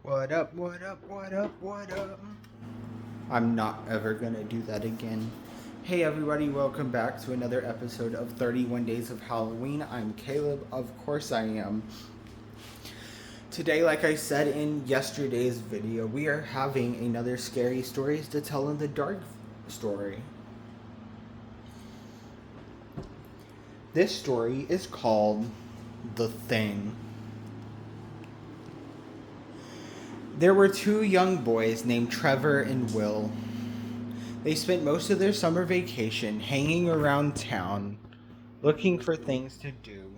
What up, what up, what up, what up? I'm not ever gonna do that again. Hey everybody, welcome back to another episode of 31 Days of Halloween. I'm Caleb, of course I am. Today, like I said in yesterday's video, we are having another scary stories to tell in the dark story. This story is called The Thing. There were two young boys named Trevor and Will. They spent most of their summer vacation hanging around town, looking for things to do.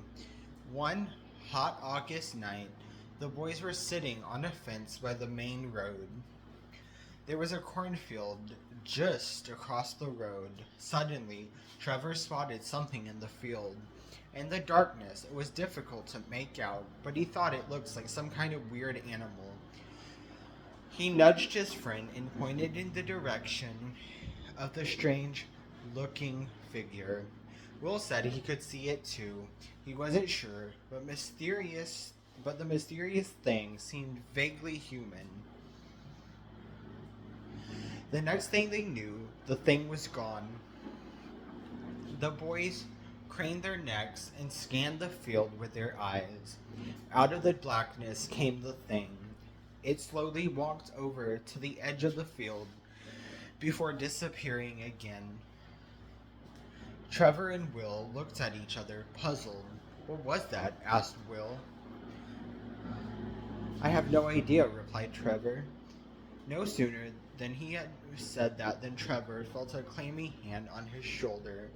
One hot August night, the boys were sitting on a fence by the main road. There was a cornfield just across the road. Suddenly, Trevor spotted something in the field. In the darkness, it was difficult to make out, but he thought it looked like some kind of weird animal. He nudged his friend and pointed in the direction of the strange-looking figure. Will said he could see it too. He wasn't sure, but the mysterious thing seemed vaguely human. The next thing they knew, the thing was gone. The boys craned their necks and scanned the field with their eyes. Out of the blackness came the thing. It slowly walked over to the edge of the field before disappearing again. Trevor and Will looked at each other, puzzled. "What was that?" asked Will. "I have no idea," replied Trevor. No sooner than he had said that than Trevor felt a clammy hand on his shoulder.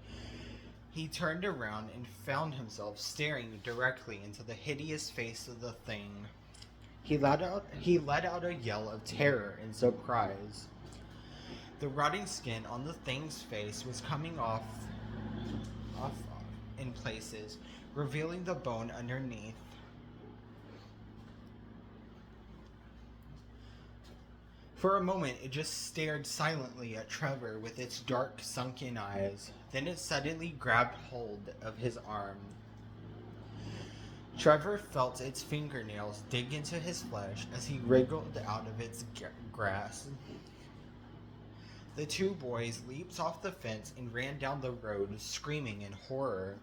He turned around and found himself staring directly into the hideous face of the thing. He let out a yell of terror and surprise. The rotting skin on the thing's face was coming off in places, revealing the bone underneath. For a moment, it just stared silently at Trevor with its dark, sunken eyes. Then it suddenly grabbed hold of his arm. Trevor felt its fingernails dig into his flesh as he wriggled out of its grasp. The two boys leaped off the fence and ran down the road, screaming in horror.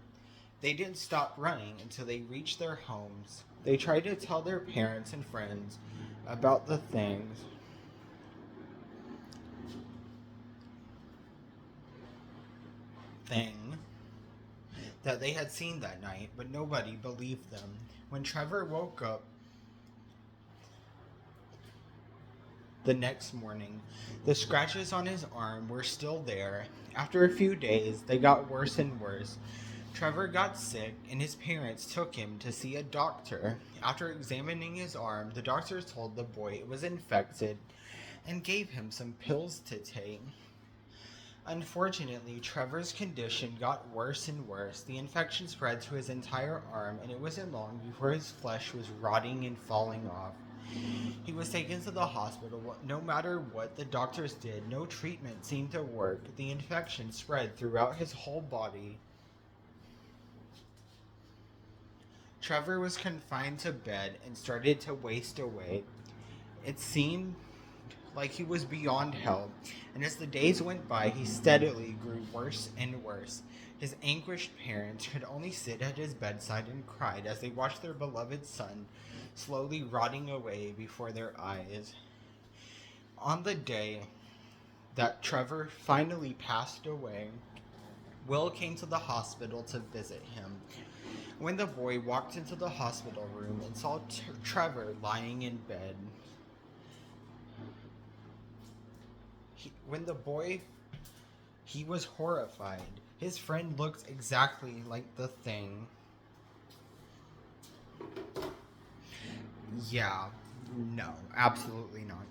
They didn't stop running until they reached their homes. They tried to tell their parents and friends about the thing that they had seen that night, but nobody believed them. When Trevor woke up the next morning, the scratches on his arm were still there. After a few days, they got worse and worse. Trevor got sick, and his parents took him to see a doctor. After examining his arm, the doctor told the boy it was infected and gave him some pills to take. Unfortunately, Trevor's condition got worse and worse. The infection spread to his entire arm, and it wasn't long before his flesh was rotting and falling off. He was taken to the hospital. No matter what the doctors did, no treatment seemed to work. The infection spread throughout his whole body. Trevor was confined to bed and started to waste away. It seemed like he was beyond help, and as the days went by, he steadily grew worse and worse. His anguished parents could only sit at his bedside and cried as they watched their beloved son slowly rotting away before their eyes. On the day that Trevor finally passed away, Will came to the hospital to visit him. When the boy walked into the hospital room and saw Trevor lying in bed, he was horrified. His friend looked exactly like the thing. Yeah, no, absolutely not.